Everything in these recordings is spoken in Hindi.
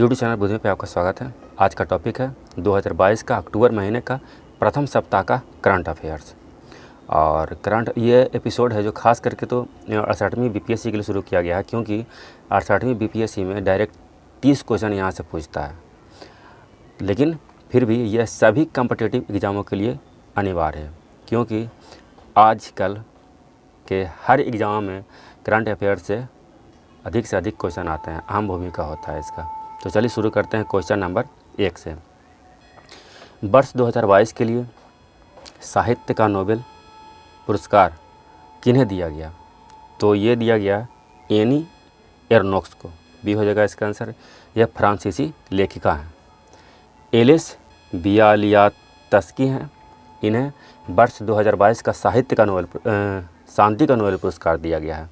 यूट्यूब चैनल बुद्धि पे आपका स्वागत है। आज का टॉपिक है 2022 का अक्टूबर महीने का प्रथम सप्ताह का करंट अफेयर्स। और करंट ये एपिसोड है जो खास करके तो 68वीं बीपीएससी के लिए शुरू किया गया है, क्योंकि 68वीं बीपीएससी में डायरेक्ट 30 क्वेश्चन यहाँ से पूछता है। लेकिन फिर भी यह सभी कॉम्पिटिटिव एग्ज़ामों के लिए अनिवार्य है, क्योंकि आजकल के हर एग्ज़ाम में करंट अफेयर्स से अधिक क्वेश्चन आते हैं, अहम भूमिका होता है इसका। तो चलिए शुरू करते हैं क्वेश्चन नंबर 1 से। वर्ष 2022 के लिए साहित्य का नोबेल पुरस्कार किन्हें दिया गया? तो ये दिया गया एनी एरनोक्स को। बी हो जाएगा इसका आंसर। यह फ्रांसीसी लेखिका हैं। एलिस बियालियात्स्की हैं। इन्हें वर्ष 2022 का साहित्य का नोबेल शांति का नोबेल पुरस्कार दिया गया है।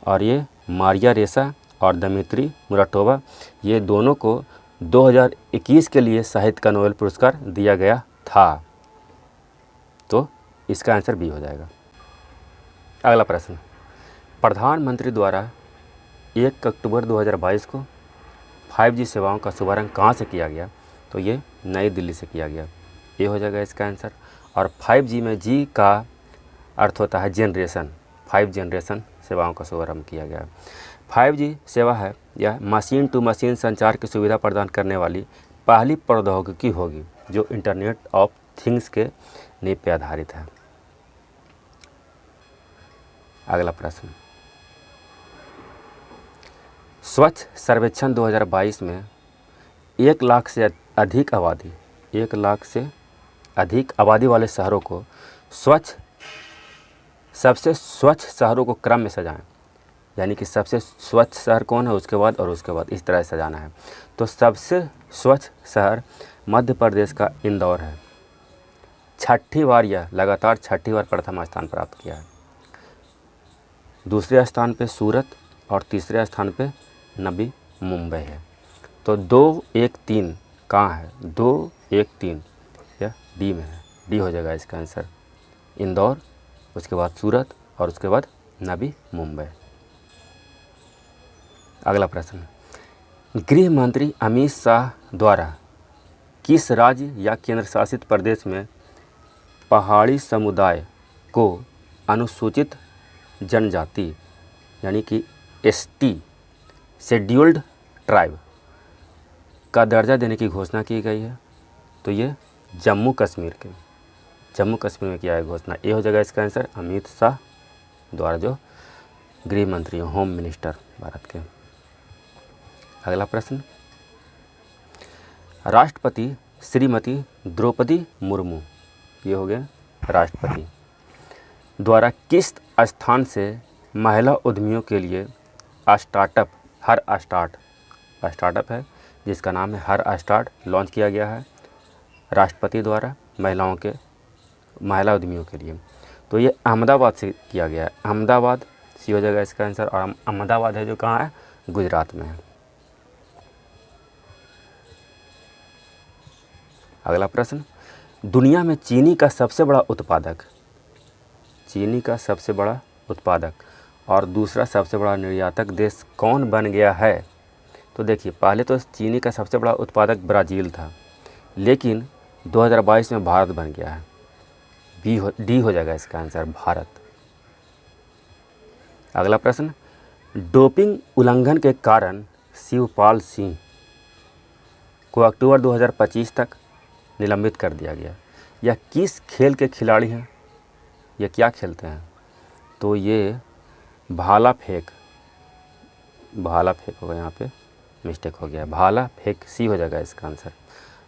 और ये मारिया रेसा और दमित्री मुराटोवा, ये दोनों को 2021 के लिए साहित्य का नोबेल पुरस्कार दिया गया था। तो इसका आंसर बी हो जाएगा। अगला प्रश्न, प्रधानमंत्री द्वारा 1 अक्टूबर 2022 को 5G सेवाओं का शुभारंभ कहाँ से किया गया? तो ये नई दिल्ली से किया गया। ये हो जाएगा इसका आंसर। और 5G में जी का अर्थ होता है जनरेशन। 5 जनरेशन सेवाओं का शुभारंभ किया गया। 5G सेवा है, यह मशीन टू मशीन संचार की सुविधा प्रदान करने वाली पहली प्रौद्योगिकी होगी जो इंटरनेट ऑफ थिंग्स के नींव पर आधारित है। अगला प्रश्न, स्वच्छ सर्वेक्षण 2022 में 1 लाख से अधिक आबादी वाले शहरों को सबसे स्वच्छ शहरों को क्रम में सजाएं। यानी कि सबसे स्वच्छ शहर कौन है, उसके बाद इस तरह से सजाना है। तो सबसे स्वच्छ शहर मध्य प्रदेश का इंदौर है। छठी बार यह लगातार प्रथम स्थान प्राप्त किया है। दूसरे स्थान पे सूरत और तीसरे स्थान पे नवी मुंबई है। तो 2, 1, 3 कहाँ है? 2, 1, 3 यह डी में है। डी हो जाएगा इसका आंसर। इंदौर, उसके बाद सूरत और उसके बाद नवी मुंबई। अगला प्रश्न, गृह मंत्री अमित शाह द्वारा किस राज्य या केंद्र शासित प्रदेश में पहाड़ी समुदाय को अनुसूचित जनजाति यानी कि ST शेड्यूल्ड ट्राइब का दर्जा देने की घोषणा की गई है? तो ये जम्मू कश्मीर में किया है घोषणा। ये हो जाएगा इसका आंसर। अमित शाह द्वारा जो गृह मंत्री होम मिनिस्टर भारत के। अगला प्रश्न, राष्ट्रपति श्रीमती द्रौपदी मुर्मू, ये हो गया राष्ट्रपति, द्वारा किस स्थान से महिला उद्यमियों के लिए स्टार्टअप है जिसका नाम है हर स्टार्ट लॉन्च किया गया है राष्ट्रपति द्वारा महिला उद्यमियों के लिए? तो ये अहमदाबाद से किया गया है। अहमदाबाद सी हो जाएगा इसका आंसर। और अहमदाबाद है जो कहाँ है? गुजरात में है। अगला प्रश्न, दुनिया में चीनी का सबसे बड़ा उत्पादक और दूसरा सबसे बड़ा निर्यातक देश कौन बन गया है? तो देखिए, पहले तो चीनी का सबसे बड़ा उत्पादक ब्राज़ील था, लेकिन 2022 में भारत बन गया है। डी हो जाएगा इसका आंसर, भारत। अगला प्रश्न, डोपिंग उल्लंघन के कारण शिवपाल सिंह को अक्टूबर 2025 तक निलंबित कर दिया गया। यह किस खेल के खिलाड़ी हैं? यह क्या खेलते हैं? तो ये भाला फेंक होगा, यहाँ पे मिस्टेक हो गया। भाला फेंक सी हो जाएगा इसका आंसर।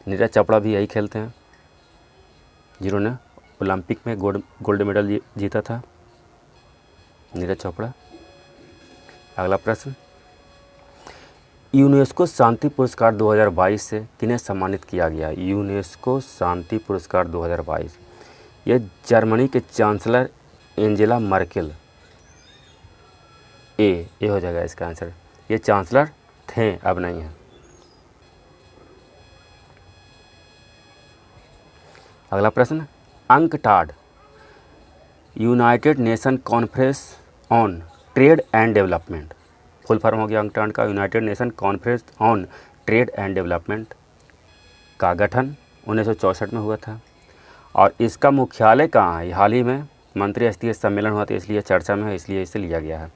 नीरज चोपड़ा भी यही खेलते हैं, जिन्होंने ओलंपिक में गोल्ड मेडल जीता था, नीरज चोपड़ा। अगला प्रश्न, यूनेस्को शांति पुरस्कार 2022 से किन्हें सम्मानित किया गया? यूनेस्को शांति पुरस्कार 2022 ये जर्मनी के चांसलर एंजेला मर्केल, ए हो जाएगा इसका आंसर। ये चांसलर थे, अब नहीं है। अगला प्रश्न, UNCTAD United nation conference on trade and development, full form हो गया अंकटाड का United nation conference on trade and development का गठन 1964 में हुआ था। और इसका मुख्यालय कहाँ है? हाल ही में मंत्री स्तरीय सम्मेलन हुआ था, इसलिए चर्चा में है, इसलिए इसे लिया गया है।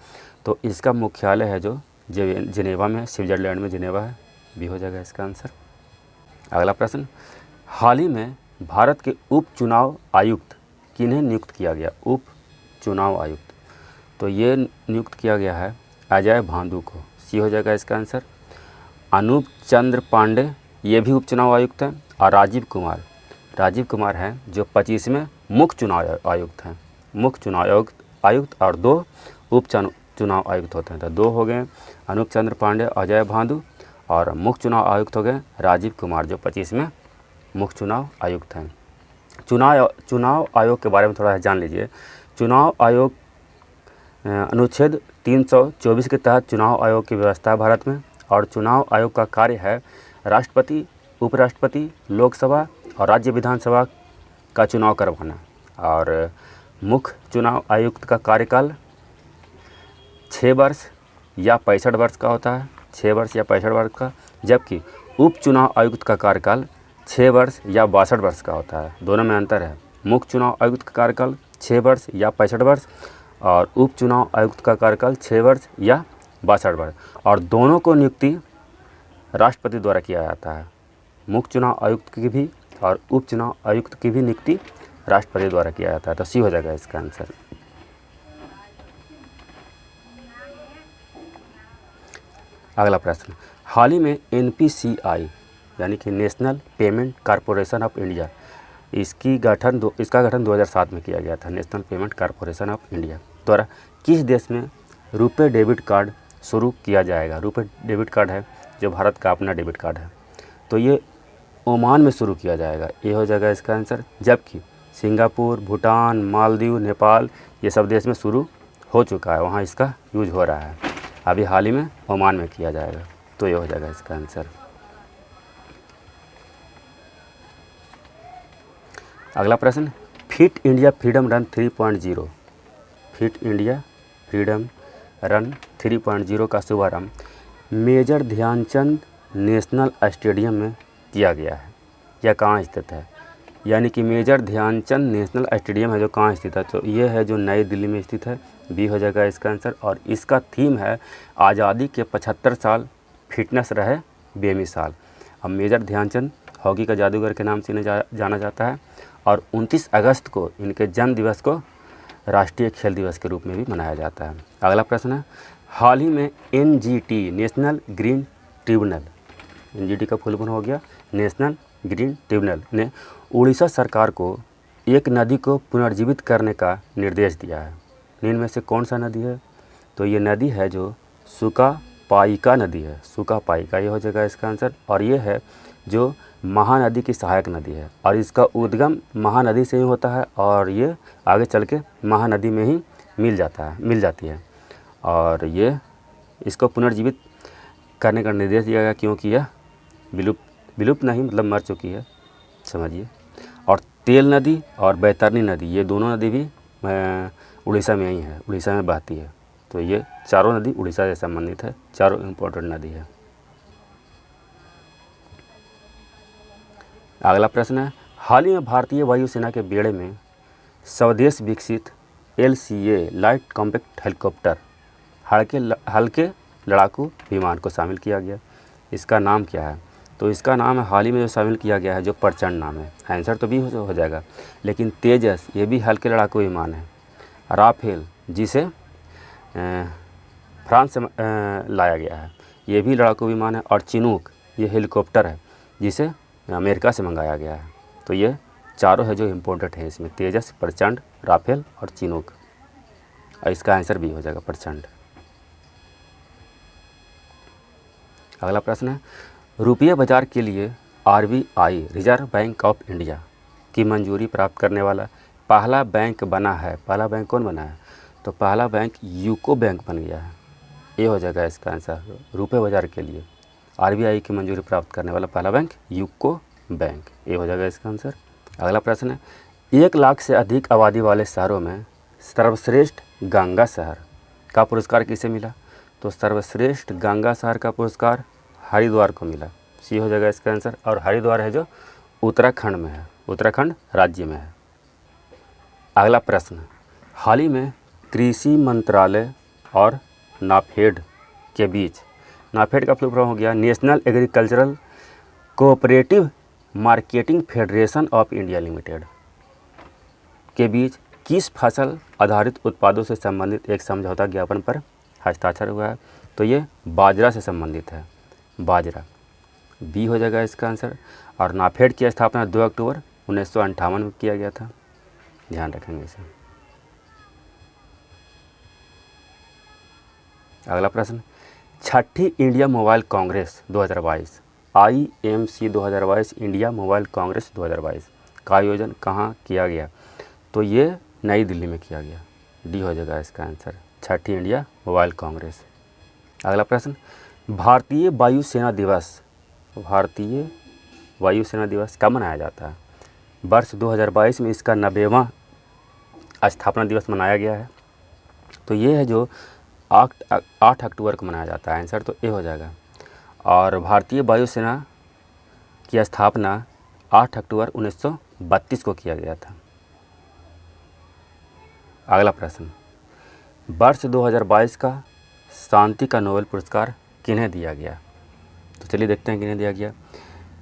तो इसका मुख्यालय है जो जिनेवा में, स्विट्ज़रलैंड में जिनेवा है, भी हो जाएगा इसका आंसर। अगला प्रश्न, हाल ही में भारत के उप चुनाव आयुक्त किन्हें नियुक्त किया गया? उप चुनाव आयुक्त, तो ये नियुक्त किया गया है अजय भादु को, सी हो जाएगा इसका आंसर। अनूप चंद्र पांडे ये भी उप चुनाव आयुक्त हैं। और राजीव कुमार हैं जो 25वें मुख्य चुनाव आयुक्त हैं। मुख्य चुनाव आयुक्त और 2 उप चुनाव आयुक्त होते हैं। तो 2 हो गए अनूप चंद्र पांडे, अजय भादु, और मुख्य चुनाव आयुक्त हो गए राजीव कुमार जो 25वें मुख्य चुनाव आयुक्त हैं। चुनाव आयोग के बारे में थोड़ा जान लीजिए। चुनाव आयोग अनुच्छेद 324 के तहत चुनाव आयोग की व्यवस्था है भारत में। और चुनाव आयोग का कार्य है राष्ट्रपति, उपराष्ट्रपति, लोकसभा और राज्य विधानसभा का चुनाव करवाना। और मुख्य चुनाव आयुक्त का कार्यकाल 6 वर्ष या 65 वर्ष का होता है, 6 वर्ष या 65 वर्ष का। जबकि उप चुनाव आयुक्त का कार्यकाल 6 वर्ष या 62 वर्ष का होता है। दोनों में अंतर है। मुख्य चुनाव आयुक्त का कार्यकाल 6 वर्ष या 65 वर्ष और उप चुनाव आयुक्त का कार्यकाल 6 वर्ष या 62 वर्ष। और दोनों को नियुक्ति राष्ट्रपति द्वारा किया जाता है। मुख्य चुनाव आयुक्त की भी और उप चुनाव आयुक्त की भी नियुक्ति राष्ट्रपति द्वारा किया जाता है। तो सी हो जाएगा इसका आंसर। अगला प्रश्न, हाल ही में NPCI यानी कि national payment corporation of India, इसका गठन 2007 में किया गया था। National payment corporation of India द्वारा किस देश में रुपे डेबिट कार्ड शुरू किया जाएगा? रुपे डेबिट कार्ड है जो भारत का अपना डेबिट कार्ड है, तो ये ओमान में शुरू किया जाएगा, ये हो जाएगा इसका आंसर। जबकि सिंगापुर, भूटान, मालदीव, नेपाल ये सब देश में शुरू हो चुका है, वहाँ इसका यूज हो रहा है। अभी हाल ही में ओमान में किया जाएगा, तो ये हो जाएगा इसका आंसर। अगला प्रश्न, fit India freedom run 3.0, fit India freedom run 3.0 का शुभारंभ मेजर ध्यानचंद नेशनल स्टेडियम में किया गया है। यह कहाँ स्थित है? यानी कि मेजर ध्यानचंद नेशनल स्टेडियम है जो कहाँ स्थित है? तो ये है जो नई दिल्ली में स्थित है, बी हो जाएगा इसका आंसर। और इसका थीम है आज़ादी के 75 साल फिटनेस रहे बेमिसाल। अब मेजर ध्यानचंद हॉकी का जादूगर के नाम से इन्हें जाना जाता है। और 29 अगस्त को इनके जन्म दिवस को राष्ट्रीय खेल दिवस के रूप में भी मनाया जाता है। अगला प्रश्न है, हाल ही में NGT national green tribunal, NGT का फुल फॉर्म हो गया नेशनल ग्रीन ट्रिब्यूनल, ने उड़ीसा सरकार को एक नदी को पुनर्जीवित करने का निर्देश दिया है। निम्न में से कौन सा नदी है? तो ये नदी है जो सुकापाइका नदी है, सुकापाइका, ये हो जाएगा इसका आंसर। और ये है जो महानदी की सहायक नदी है और इसका उद्गम महानदी से ही होता है और ये आगे चल के महानदी में ही मिल जाती है। और ये इसको पुनर्जीवित करने का निर्देश दिया गया क्योंकि यह विलुप्त नहीं, मतलब मर चुकी है, समझिए। और तेल नदी और बैतरनी नदी, ये दोनों नदी भी उड़ीसा में ही है, उड़ीसा में बहती है। तो ये चारों नदी उड़ीसा से संबंधित है, चारों इम्पोर्टेंट नदी है। अगला प्रश्न है, हाल ही में भारतीय वायुसेना के बेड़े में स्वदेश विकसित LCA लाइट कॉम्पैक्ट हेलीकॉप्टर हल्के लड़ाकू विमान को शामिल किया गया। इसका नाम क्या है? तो इसका नाम है हाल ही में जो शामिल किया गया है जो प्रचंड नाम है। आंसर तो भी हो जाएगा, लेकिन तेजस ये भी हल्के लड़ाकू विमान है। राफेल जिसे फ्रांस से लाया गया है, ये भी लड़ाकू विमान है। और चिनूक ये हेलीकॉप्टर है जिसे अमेरिका से मंगाया गया है। तो ये चारों है जो इम्पोर्टेंट है इसमें, तेजस, प्रचंड, राफेल और चिनूक। और इसका आंसर भी हो जाएगा प्रचंड। अगला प्रश्न है, रुपये बाजार के लिए RBI reserve bank of India की मंजूरी प्राप्त करने वाला पहला बैंक बना है। पहला बैंक कौन बना है? तो पहला बैंक यूको बैंक बन गया है, ये हो जाएगा इसका आंसर। रुपये बाजार के लिए RBI की मंजूरी प्राप्त करने वाला पहला बैंक यूको बैंक, ये हो जाएगा इसका आंसर। अगला प्रश्न है, 1 लाख से अधिक आबादी वाले शहरों में सर्वश्रेष्ठ गंगा शहर का पुरस्कार किसे मिला? तो सर्वश्रेष्ठ गंगा शहर का पुरस्कार हरिद्वार को मिला। सी हो जाएगा इसका आंसर। और हरिद्वार है जो उत्तराखंड में है, उत्तराखंड राज्य में है। अगला प्रश्न, हाल ही में कृषि मंत्रालय और नाफेड के बीच, नाफेड का फुल फॉर्म हो गया national agricultural cooperative marketing federation of India limited, के बीच किस फसल आधारित उत्पादों से संबंधित एक समझौता ज्ञापन पर हस्ताक्षर हुआ है? तो ये बाजरा से संबंधित है, बाजरा, बी हो जाएगा इसका आंसर। और नाफेड की स्थापना 2 अक्टूबर 1958 में किया गया था, ध्यान रखेंगे इसे। अगला प्रश्न, छठी India mobile Congress 2022 IMC 2022 India mobile Congress 2022 का आयोजन कहाँ किया गया? तो ये नई दिल्ली में किया गया, डी हो जाएगा इसका आंसर, छठी इंडिया मोबाइल कांग्रेस। अगला प्रश्न, भारतीय वायुसेना दिवस, भारतीय वायुसेना दिवस कब मनाया जाता है? वर्ष 2022 में इसका 90वां स्थापना दिवस मनाया गया है। तो ये है जो 8 अक्टूबर को मनाया जाता है, आंसर तो ए हो जाएगा। और भारतीय वायुसेना की स्थापना 8 अक्टूबर 1932 को किया गया था। अगला प्रश्न, वर्ष 2022 का शांति का नोबेल पुरस्कार किन्हें दिया गया? तो चलिए देखते हैं किन्हें दिया गया।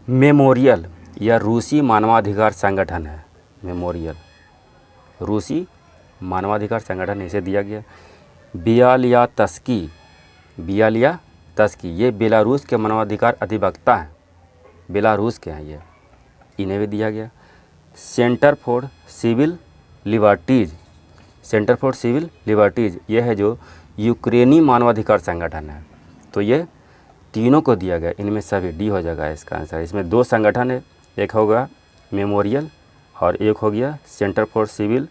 मेमोरियल, यह रूसी मानवाधिकार संगठन है, मेमोरियल रूसी मानवाधिकार संगठन इसे दिया गया। बियालियात्स्की, बियालियात्स्की ये बेलारूस के मानवाधिकार अधिवक्ता हैं, बेलारूस के हैं ये, इन्हें भी दिया गया। Centre for civil liberties, centre for civil liberties ये है जो यूक्रेनी मानवाधिकार संगठन है। तो ये तीनों को दिया गया, इनमें सभी, डी हो जाएगा इसका आंसर। इसमें 2 संगठन है, एक होगा मेमोरियल और एक हो गया सेंटर फॉर सिविल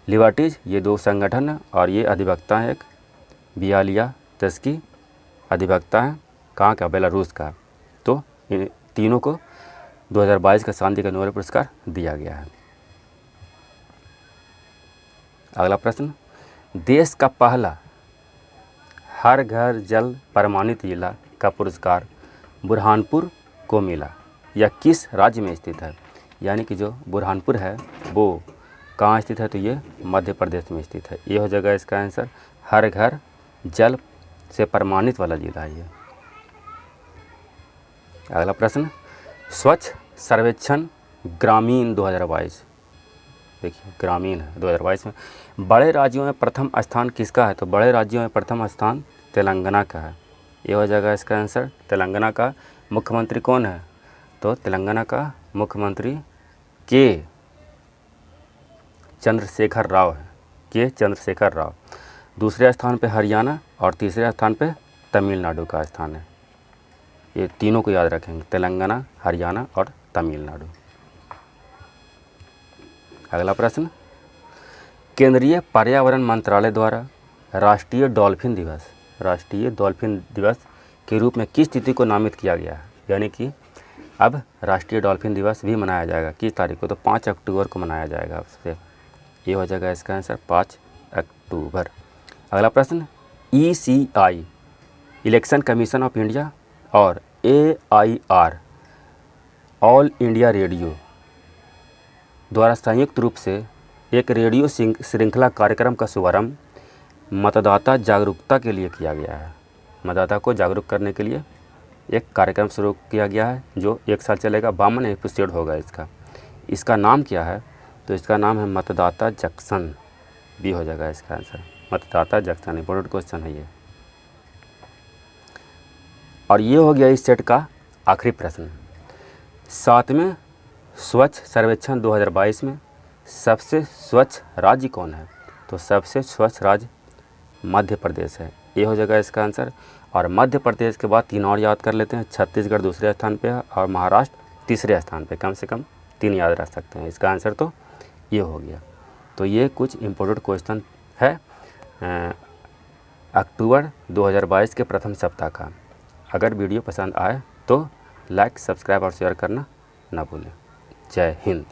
लिबर्टीज़, ये 2 संगठन है और ये अधिवक्ता है, एक बियालियात्स्की अधिवक्ता है, कहाँ का? बेलारूस का। तो इन तीनों को 2022 का शांति का नोबेल पुरस्कार दिया गया है। अगला प्रश्न, देश का पहला हर घर जल प्रमाणित जिला का पुरस्कार बुरहानपुर को मिला, यह किस राज्य में स्थित है? यानी कि जो बुरहानपुर है वो कहाँ स्थित है? तो ये मध्य प्रदेश में स्थित है, ये हो जाएगा इसका आंसर, हर घर जल से प्रमाणित वाला जिला है ये। अगला प्रश्न, स्वच्छ सर्वेक्षण ग्रामीण 2022, देखिए ग्रामीण है 2022 में, बड़े राज्यों में प्रथम स्थान किसका है? तो बड़े राज्यों में प्रथम स्थान तेलंगाना का है, ये हो जाएगा इसका आंसर। तेलंगाना का मुख्यमंत्री कौन है? तो तेलंगाना का मुख्यमंत्री के चंद्रशेखर राव है, के चंद्रशेखर राव। दूसरे स्थान पे हरियाणा और तीसरे स्थान पे तमिलनाडु का स्थान है, ये तीनों को याद रखेंगे, तेलंगाना, हरियाणा और तमिलनाडु। अगला प्रश्न, केंद्रीय पर्यावरण मंत्रालय द्वारा राष्ट्रीय डॉल्फिन दिवस, राष्ट्रीय डॉल्फिन दिवस के रूप में किस तिथि को नामित किया गया है? यानी कि अब राष्ट्रीय डॉल्फिन दिवस भी मनाया जाएगा, किस तारीख को? तो 5 अक्टूबर को मनाया जाएगा उससे, ये हो जाएगा इसका आंसर, 5 अक्टूबर। अगला प्रश्न, ECI election commission of India और AIR ऑल इंडिया रेडियो द्वारा संयुक्त रूप से एक रेडियो श्रृंखला कार्यक्रम का शुभारंभ मतदाता जागरूकता के लिए किया गया है। मतदाता को जागरूक करने के लिए एक कार्यक्रम शुरू किया गया है जो 1 साल चलेगा, 52 एपिसोड होगा इसका। इसका नाम क्या है? तो इसका नाम है मतदाता जंक्शन, बी हो जाएगा इसका आंसर, मतदाता जंक्शन। इंपॉर्टेंट क्वेश्चन है ये। और ये हो गया इस सेट का आखिरी प्रश्न। 7वें स्वच्छ सर्वेक्षण 2022 में सबसे स्वच्छ राज्य कौन है? तो सबसे स्वच्छ राज्य मध्य प्रदेश है, ये हो जाएगा इसका आंसर। और मध्य प्रदेश के बाद 3 और याद कर लेते हैं, छत्तीसगढ़ दूसरे स्थान पे है और महाराष्ट्र तीसरे स्थान पे, कम से कम 3 याद रख सकते हैं। इसका आंसर तो ये हो गया। तो ये कुछ इम्पोर्टेंट क्वेश्चन है अक्टूबर 2022 के प्रथम सप्ताह का। अगर वीडियो पसंद आए तो लाइक, सब्सक्राइब और शेयर करना ना भूलें। जय हिंद।